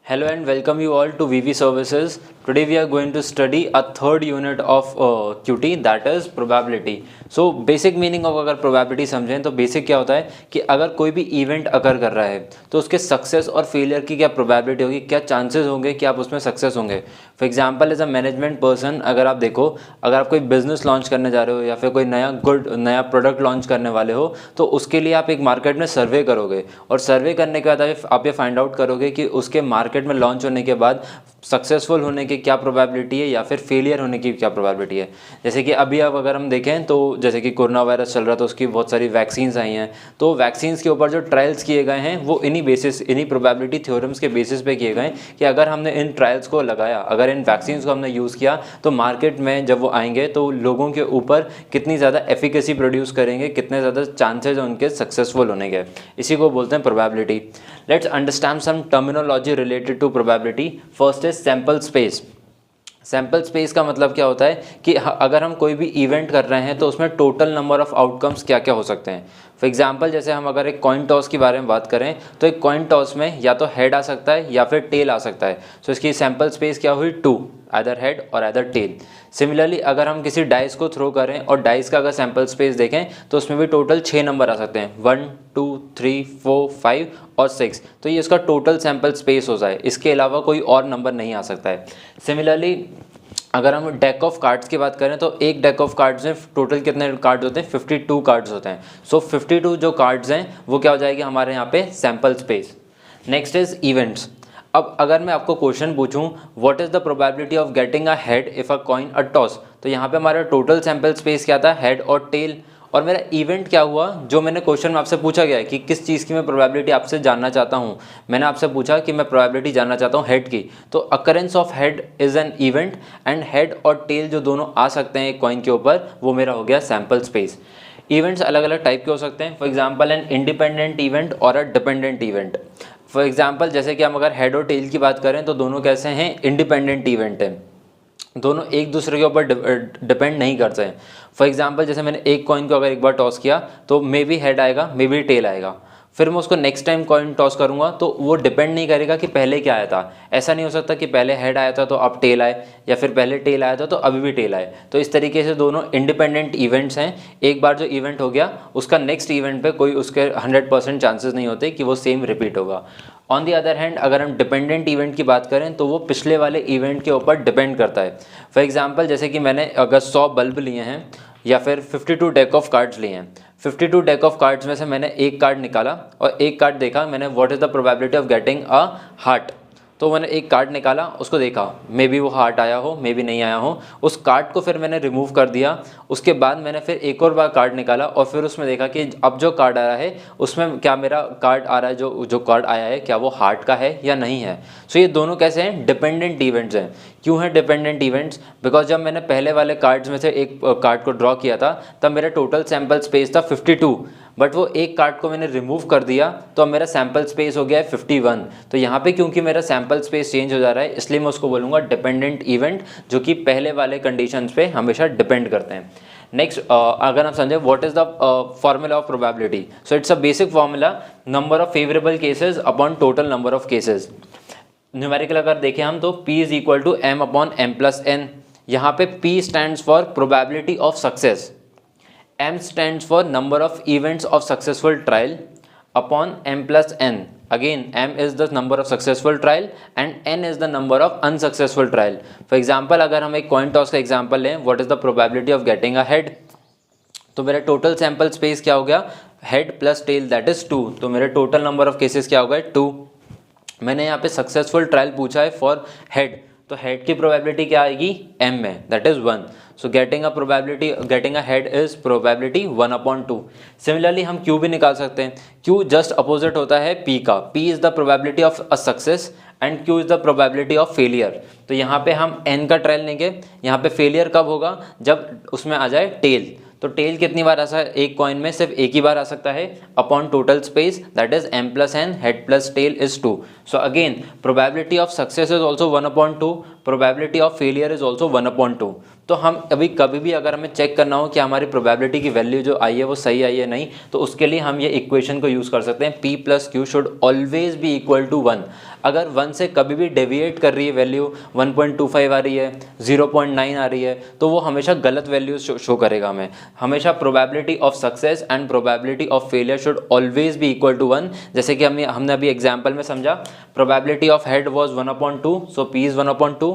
Hello and welcome you all to VV Services. Today we are going to study a third unit of QT, that is probability. So basic meaning of अगर probability समझें तो basic क्या होता है कि अगर कोई भी event अकर कर रहा है तो उसके सक्सेस और फेलियर की क्या प्रोबेबिलिटी होगी, क्या चांसेस होंगे कि आप उसमें सक्सेस होंगे. For example as a management person अगर आप देखो, अगर आप कोई बिजनेस लॉन्च करने जा रहे हो या फिर कोई नया प्रोडक्ट लॉन्च करने वाले हो तो उसके लिए आप एक मार्केट में सर्वे करोगे और सर्वे करने के बाद आप ये फाइंड आउट करोगे कि उसके मार्केट में लॉन्च होने के बाद सक्सेसफुल होने की क्या प्रोबेबिलिटी है या फिर फेलियर होने की क्या प्रोबेबिलिटी है. जैसे कि अभी अब अगर हम देखें तो जैसे कि कोरोना वायरस चल रहा था, उसकी बहुत सारी वैक्सीन्स आई हैं, तो वैक्सीन्स के ऊपर जो ट्रायल्स किए गए हैं वो इन्हीं प्रोबेबिलिटी थ्योरम्स के बेसिस पे किए गए कि अगर हमने इन ट्रायल्स को लगाया, अगर इन वैक्सीन्स को हमने यूज़ किया तो मार्केट में जब वो आएंगे तो लोगों के ऊपर कितनी ज़्यादा एफिकेसी प्रोड्यूस करेंगे, कितने ज़्यादा चांसेज उनके सक्सेसफुल होने के. इसी को बोलते हैं probability. Let's understand some terminology related to probability. First is sample space. Sample space का मतलब क्या होता है कि अगर हम कोई भी इवेंट कर रहे हैं तो उसमें टोटल नंबर ऑफ आउटकम्स क्या क्या हो सकते हैं. फॉर एग्जांपल जैसे हम अगर एक कॉइन टॉस के बारे में बात करें तो एक कॉइन टॉस में या तो हेड आ सकता है या फिर टेल आ सकता है. सो इसकी सैम्पल स्पेस क्या हुई, 2, आइदर हेड और आइदर टेल. सिमिलरली अगर हम किसी डाइस को थ्रो करें और डाइस का अगर सैम्पल स्पेस देखें तो उसमें भी टोटल 6 नंबर आ सकते हैं, 1, 2, 3, 4, 5 और 6. तो ये इसका टोटल सैम्पल स्पेस हो जाए, इसके अलावा कोई और नंबर नहीं आ सकता है. सिमिलरली अगर हम डेक ऑफ कार्ड्स की बात करें तो एक डेक ऑफ कार्ड्स में टोटल कितने कार्ड्स होते हैं, 52 कार्ड्स होते हैं. सो 52 जो कार्ड्स हैं वो क्या हो जाएगी हमारे यहाँ पे sample space. Next is events. अब अगर मैं आपको क्वेश्चन पूछूं what is the probability of getting a head if a coin a toss, तो यहाँ पे हमारा टोटल सैम्पल स्पेस क्या था, हेड और टेल. और मेरा इवेंट क्या हुआ, जो मैंने क्वेश्चन में आपसे पूछा गया है कि किस चीज़ की मैं प्रोबेबिलिटी आपसे जानना चाहता हूँ. मैंने आपसे पूछा कि मैं प्रोबेबिलिटी जानना चाहता हूँ हेड की, तो occurrence of head is an event and head और टेल जो दोनों आ सकते हैं एक कॉइन के ऊपर, वो मेरा हो गया सैम्पल स्पेस. इवेंट्स अलग अलग टाइप के हो सकते हैं. For example an independent event और a dependent event. For example जैसे कि हम अगर हेड और टेल की बात करें तो दोनों कैसे हैं, इंडिपेंडेंट इवेंट हैं, दोनों एक दूसरे के ऊपर डिपेंड नहीं करते हैं. फॉर एग्जांपल जैसे मैंने एक कॉइन को अगर एक बार टॉस किया तो मे बी हेड आएगा, मे बी टेल आएगा. फिर मैं उसको नेक्स्ट टाइम कॉइन टॉस करूंगा तो वो डिपेंड नहीं करेगा कि पहले क्या आया था. ऐसा नहीं हो सकता कि पहले हेड आया था तो अब टेल आए, या फिर पहले टेल आया था तो अभी भी टेल आए. तो इस तरीके से दोनों इंडिपेंडेंट इवेंट्स हैं. एक बार जो इवेंट हो गया उसका नेक्स्ट इवेंट पे कोई उसके 100% चांसेस नहीं होते कि वो सेम रिपीट होगा. ऑन दी अदर हैंड अगर हम डिपेंडेंट इवेंट की बात करें तो वो पिछले वाले इवेंट के ऊपर डिपेंड करता है. फॉर एग्जांपल जैसे कि मैंने अगर 100 बल्ब लिए हैं या फिर 52 डेक ऑफ कार्ड्स लिए हैं, 52 डेक ऑफ कार्ड्स में से मैंने एक कार्ड निकाला और एक कार्ड देखा मैंने, what is the probability of getting a heart. तो मैंने एक कार्ड निकाला, उसको देखा, मे बी वो हार्ट आया हो, मे बी नहीं आया हो. उस कार्ड को फिर मैंने रिमूव कर दिया. उसके बाद मैंने फिर एक और बार कार्ड निकाला और फिर उसमें देखा कि अब जो कार्ड आ रहा है उसमें क्या मेरा कार्ड आ रहा है, जो कार्ड आया है क्या वो हार्ट का है या नहीं है. सो ये दोनों कैसे हैं, डिपेंडेंट इवेंट्स हैं. क्यों है डिपेंडेंट इवेंट्स, बिकॉज जब मैंने पहले वाले कार्ड्स में से एक कार्ड को ड्रॉ किया था तब मेरा टोटल सैम्पल स्पेस था 52, बट वो एक कार्ड को मैंने रिमूव कर दिया तो अब मेरा सैम्पल स्पेस हो गया है 51. तो यहाँ पे क्योंकि मेरा सैम्पल स्पेस चेंज हो जा रहा है इसलिए मैं उसको बोलूँगा डिपेंडेंट इवेंट, जो कि पहले वाले कंडीशंस पे हमेशा डिपेंड करते हैं. नेक्स्ट अगर हम समझें what is the formula of probability, so it's a basic formula, number of favourable cases upon total number of cases. Numerical अगर देखें हम तो P is equal to M upon M+N. यहाँ पे P stands for probability of success, M stands for number of events of successful trial upon M+N. Again, M is the number of successful trial and N is the number of unsuccessful trial. For example, अगर हम एक coin toss का example लें, what is the probability of getting a head? तो मेरा total sample space क्या हो गया, head plus tail that is 2. तो मेरे total number of cases क्या हो गए, 2. मैंने यहाँ पे successful trial पूछा है for head, तो हेड की प्रोबेबिलिटी क्या आएगी, m में, that is 1. So getting a head is probability 1/2. Similarly हम q भी निकाल सकते हैं. q जस्ट अपोजिट होता है p का. p is the probability of a success and q is the probability of failure. तो यहाँ पे हम n का ट्रायल लेंगे. यहाँ पे फेलियर कब होगा, जब उसमें आ जाए टेल. तो टेल कितनी बार आ सकता है, एक कॉइन में सिर्फ एक ही बार आ सकता है, upon total space that is M+N, head plus tail is 2. So again probability of success is also 1/2, probability of failure is also 1/2। तो हम अभी कभी भी अगर हमें चेक करना हो कि हमारी प्रोबेबिलिटी की वैल्यू जो आई है वो सही आई है नहीं, तो उसके लिए हम ये इक्वेशन को यूज़ कर सकते हैं, P + Q should always be equal to 1। अगर 1 से कभी भी डेविएट कर रही है वैल्यू, 1.25 आ रही है, 0.9 आ रही है, तो वो हमेशा गलत वैल्यू शो करेगा हमें। हमेशा probability of success and probability of failure should always be equal to 1। जैसे कि हमने अभी एग्जाम्पल में समझा, प्रोबेबिलिटी ऑफ हेड वॉज 1/2, सो P is 1/2।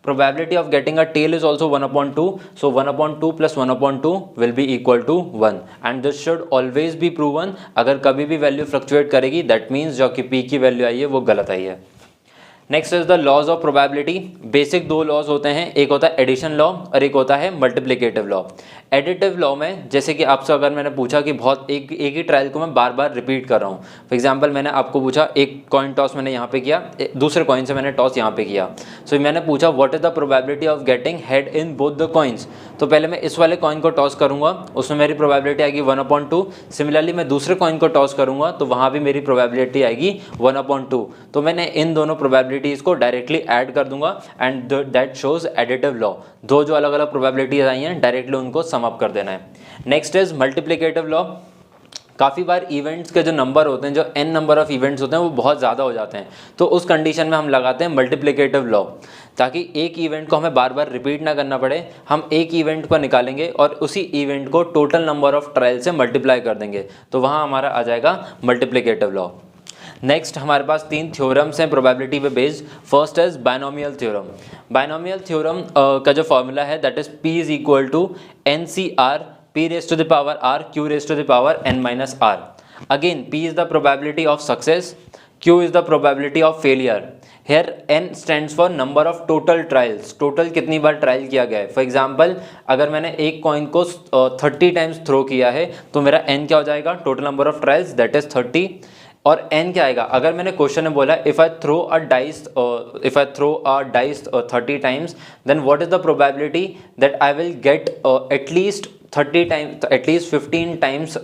Probability of getting a tail is also 1/2, so 1/2 plus 1/2 will be equal to 1 and this should always be proven। अगर कभी भी वैल्यू फ्लक्चुएट करेगी दैट मीन्स जो कि P की वैल्यू आई है वो गलत आई है। Next is the laws of probability. Basic दो लॉज होते हैं, एक होता है एडिशन लॉ और एक होता है मल्टीप्लिकेटिव लॉ। एडिटिव लॉ में जैसे कि आपसे अगर मैंने पूछा कि बहुत एक ही ट्रायल को मैं बार बार रिपीट कर रहा हूँ, फॉर एग्जांपल मैंने आपको पूछा एक कॉइन टॉस मैंने यहाँ पे किया, दूसरे कॉइन से मैंने टॉस यहाँ पे किया, सो मैंने पूछा what is the probability of getting head in both the coins. तो पहले मैं इस वाले कॉइन को टॉस करूँगा, उसमें मेरी प्रोबेबिलिटी आएगी 1/2। सिमिलरली मैं दूसरे कॉइन को टॉस करूँगा तो वहाँ भी मेरी प्रोबेबिलिटी आएगी 1/2। तो मैंने इन दोनों प्रोबेबिलिटीज़ को डायरेक्टली ऐड कर दूंगा and that shows additive law. दो जो अलग अलग प्रोबेबिलिटीज आई हैं डायरेक्टली उनको सम अप कर देना है। Next is multiplicative law. काफ़ी बार इवेंट्स के जो नंबर होते हैं, जो n नंबर ऑफ इवेंट्स होते हैं वो बहुत ज़्यादा हो जाते हैं, तो उस कंडीशन में हम लगाते हैं मल्टीप्लिकेटिव लॉ, ताकि एक इवेंट को हमें बार बार रिपीट ना करना पड़े। हम एक इवेंट को निकालेंगे और उसी इवेंट को टोटल नंबर ऑफ ट्रायल से मल्टीप्लाई कर देंगे, तो वहाँ हमारा आ जाएगा मल्टीप्लिकेटिव लॉ। नेक्स्ट हमारे पास 3 थ्योरम्स हैं प्रोबेबिलिटी पे based. First is binomial theorem. Binomial theorem का जो फॉर्मूला है that is P is equal to NCR P raise to the power R Q raise to the power n-R। Again P is the probability of success, Q is the probability of failure. Here N stands for number of total trials, total कितनी बार trial किया गया है। For example अगर मैंने एक coin को 30 times throw किया है तो मेरा N क्या हो जाएगा, total number of trials that is 30। और n क्या आएगा, अगर मैंने क्वेश्चन में बोला if I throw a dice 30 times then what is the probability that I will get at least 15 times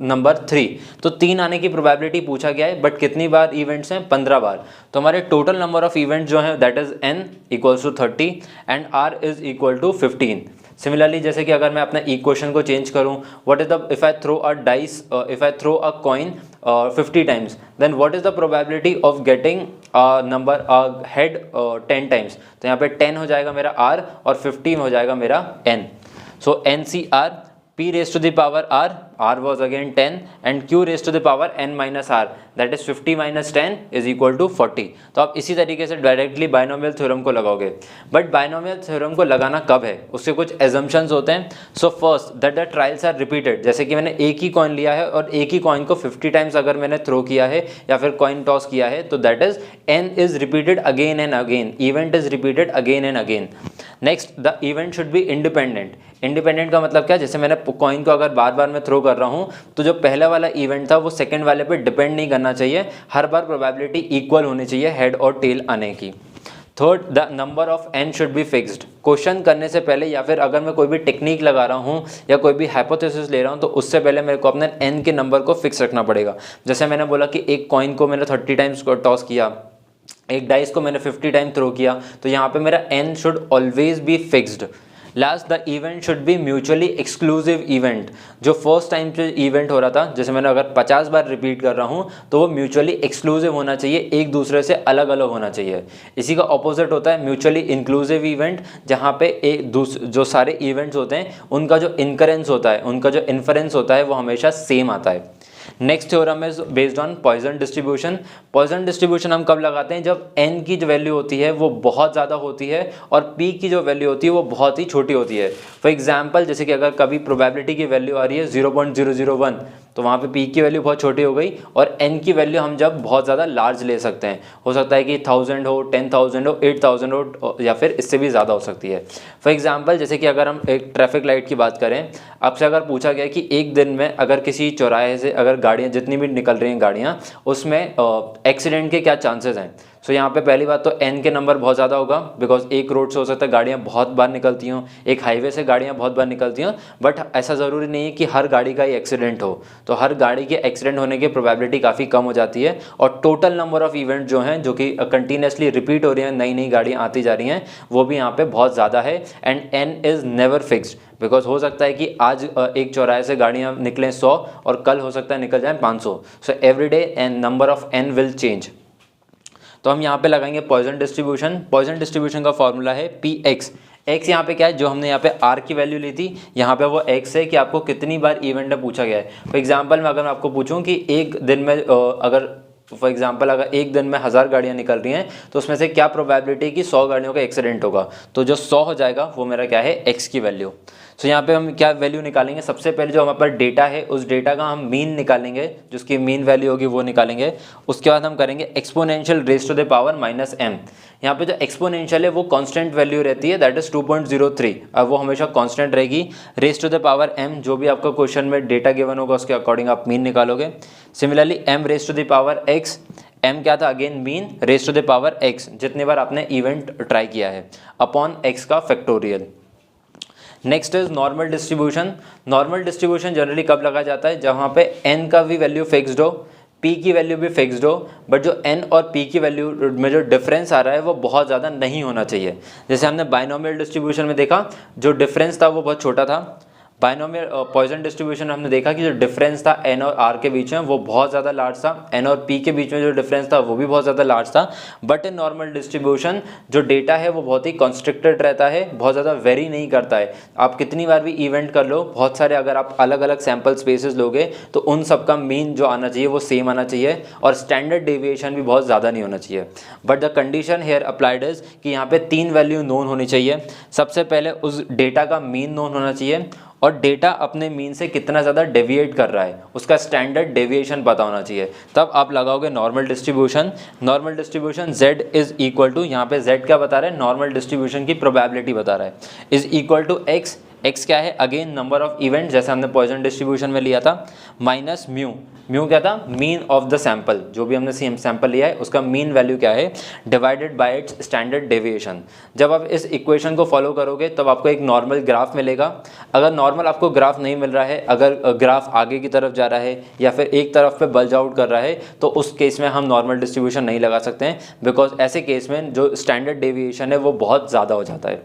number 3। तो 3 आने की प्रोबेबिलिटी पूछा गया है, बट कितनी बार इवेंट्स हैं, 15 बार। तो हमारे टोटल नंबर ऑफ इवेंट्स जो हैं that is n equals to 30 and r is equal to 15। Similarly जैसे कि अगर मैं अपना इक्वेशन को चेंज करूं, what is the if I throw a coin 50 times then what is the probability of getting number head 10 times. तो यहाँ पे 10 हो जाएगा मेरा r और 15 हो जाएगा मेरा n। So NCR P raised to the power R was again 10 and Q raised to the power n-R that is 50 minus 10 is equal to 40। तो आप इसी तरीके से डायरेक्टली बायनोमियल थ्योरम को लगाओगे। बट बायनोमियल थ्योरम को लगाना कब है, उसके कुछ एजम्पशंस होते हैं। So first that the trials are repeated. जैसे कि मैंने एक ही कॉइन लिया है और एक ही कॉइन को 50 टाइम्स अगर मैंने थ्रो किया है या फिर कॉइन टॉस किया है तो that is n is repeated again and again, event is repeated again and again. Next the event should be independent. Independent का मतलब क्या, जैसे मैंने कॉइन को अगर बार बार मैं थ्रो कर रहा हूँ तो जो पहला वाला इवेंट था वो सेकंड वाले पे डिपेंड नहीं करना चाहिए, हर बार प्रोबेबिलिटी इक्वल होनी चाहिए हेड और टेल आने की। Third the number of n should be fixed. Question करने से पहले या फिर अगर मैं कोई भी टेक्निक लगा रहा हूँ या कोई भी हाइपोथेसिस ले रहा हूँ तो उससे पहले मेरे को अपने n के नंबर को फिक्स रखना पड़ेगा। जैसे मैंने बोला कि एक कॉइन को मैंने 30 टाइम्स टॉस किया, एक डाइस को मैंने 50 टाइम थ्रो किया, तो यहाँ पे मेरा n should always be fixed. Last the event should be mutually exclusive event. जो फर्स्ट टाइम पे इवेंट हो रहा था, जैसे मैंने अगर 50 बार रिपीट कर रहा हूँ तो वो म्यूचुअली एक्सक्लूसिव होना चाहिए, एक दूसरे से अलग अलग होना चाहिए। इसी का ऑपोजिट होता है म्यूचुअली इंक्लूसिव इवेंट, जहाँ पे जो सारे इवेंट्स होते हैं उनका जो इनकरेंस होता है, उनका जो इन्फरेंस होता है वो हमेशा सेम आता है। Next theorem is based on Poisson distribution. Poisson distribution हम कब लगाते हैं, जब n की जो वैल्यू होती है वो बहुत ज़्यादा होती है और p की जो वैल्यू होती है वो बहुत ही छोटी होती है। फॉर एग्जाम्पल जैसे कि अगर कभी प्रोबेबिलिटी की वैल्यू आ रही है 0.001 तो वहाँ पे p की वैल्यू बहुत छोटी हो गई, और n की वैल्यू हम जब बहुत ज़्यादा लार्ज ले सकते हैं, हो सकता है कि 1000 हो, 10,000 हो, 8,000 हो या फिर इससे भी ज़्यादा हो सकती है। फॉर एग्जाम्पल जैसे कि अगर हम एक ट्रैफिक लाइट की बात करें, आपसे अगर पूछा गया कि एक दिन में अगर किसी चौराहे से अगर गाड़ियाँ जितनी भी निकल रही हैं गाड़ियाँ, उसमें एक्सीडेंट के क्या चांसेस हैं। सो यहाँ पे पहली बात तो n के नंबर बहुत ज़्यादा होगा, बिकॉज एक रोड से हो सकता है गाड़ियाँ बहुत बार निकलती हों, एक हाईवे से गाड़ियाँ बहुत बार निकलती हों, बट ऐसा ज़रूरी नहीं है कि हर गाड़ी का ही एक्सीडेंट हो। तो हर गाड़ी के एक्सीडेंट होने की प्रोबेबिलिटी काफ़ी कम हो जाती है, और टोटल नंबर ऑफ इवेंट जो हैं, जो कि कंटिन्यूसली रिपीट हो रही हैं, नई नई गाड़ियाँ आती जा रही हैं, वो भी यहाँ पे बहुत ज़्यादा है। And n is never fixed, because हो सकता है कि आज एक चौराहे से गाड़ियाँ निकलें 100 और कल हो सकता है निकल जाएँ 500। So every day and number of n will change. तो हम यहाँ पे लगाएंगे पॉइजन डिस्ट्रीब्यूशन। पॉइजन डिस्ट्रीब्यूशन का फॉर्मूला है Px। x यहाँ पे क्या है, जो हमने यहाँ पे r की वैल्यू ली थी, यहाँ पे वो x है कि आपको कितनी बार इवेंट में पूछा गया है। फॉर एग्जांपल में अगर मैं आपको पूछूं कि एक दिन में अगर एक दिन में 1000 गाड़ियाँ निकल रही हैं, तो उसमें से क्या प्रोबेबिलिटी कि 100 गाड़ियों का एक्सीडेंट होगा, तो जो 100 हो जाएगा वो मेरा क्या है, x की वैल्यू। सो यहाँ पे हम क्या वैल्यू निकालेंगे, सबसे पहले जो हमारे पास डेटा है उस डेटा का हम मीन निकालेंगे, जिसकी मीन वैल्यू होगी वो निकालेंगे। उसके बाद हम करेंगे exponential raise to the power -m। यहाँ पे जो एक्सपोनेंशियल है वो कांस्टेंट वैल्यू रहती है, दैट इज 2.03। अब वो हमेशा कांस्टेंट रहेगी। Raise to the power m, जो भी आपका क्वेश्चन में डेटा गिवन होगा उसके अकॉर्डिंग आप मीन निकालोगे। Similarly m raise to the power x, m क्या था, again mean raise to the power x, जितने बार आपने इवेंट ट्राई किया है, अपॉन x का factorial. Next is normal distribution. Normal distribution generally कब लगा जाता है, जहाँ पे n का भी वैल्यू फिक्स्ड हो, p की वैल्यू भी फिक्स्ड हो, बट जो n और p की वैल्यू में जो डिफरेंस आ रहा है वो बहुत ज़्यादा नहीं होना चाहिए। जैसे हमने बाइनोमियल डिस्ट्रीब्यूशन में देखा, जो डिफरेंस था वो बहुत छोटा था। बाइनोमियल पॉइजन डिस्ट्रीब्यूशन हमने देखा कि जो डिफरेंस था n और r के बीच में वो बहुत ज़्यादा लार्ज था, n और p के बीच में जो डिफरेंस था वो भी बहुत ज़्यादा लार्ज था। बट इन नॉर्मल डिस्ट्रीब्यूशन जो डेटा है वो बहुत ही कॉन्स्ट्रिक्टेड रहता है, बहुत ज़्यादा वेरी नहीं करता है। आप कितनी बार भी इवेंट कर लो, बहुत सारे अगर आप अलग अलग सैम्पल स्पेसेस लोगे तो उन सब का मीन जो आना चाहिए वो सेम आना चाहिए, और स्टैंडर्ड डेविएशन भी बहुत ज़्यादा नहीं होना चाहिए। But the condition here applied is कि यहाँ पे 3 वैल्यू नोन होनी चाहिए। सबसे पहले उस डेटा का मीन नोन होना चाहिए, और डेटा अपने मीन से कितना ज़्यादा डेविएट कर रहा है उसका स्टैंडर्ड डेविएशन पता होना चाहिए, तब आप लगाओगे normal distribution. Normal distribution z is equal to, यहाँ पे z क्या बता रहा है, नॉर्मल डिस्ट्रीब्यूशन की प्रोबेबिलिटी बता रहा है, is equal to x। x क्या है, अगेन नंबर ऑफ इवेंट, जैसे हमने पॉइजन डिस्ट्रीब्यूशन में लिया था, माइनस म्यू। म्यू क्या था, मीन ऑफ द सैंपल, जो भी हमने सैंपल लिया है उसका मीन वैल्यू क्या है, divided by it's standard deviation. जब आप इस इक्वेशन को फॉलो करोगे तब आपको एक नॉर्मल ग्राफ मिलेगा। अगर नॉर्मल आपको ग्राफ नहीं मिल रहा है, अगर ग्राफ आगे की तरफ जा रहा है या फिर एक तरफ पे बल्ज आउट कर रहा है, तो उस केस में हम नॉर्मल डिस्ट्रीब्यूशन नहीं लगा सकते हैं, बिकॉज ऐसे केस में जो स्टैंडर्ड डेविएशन है वो बहुत ज़्यादा हो जाता है।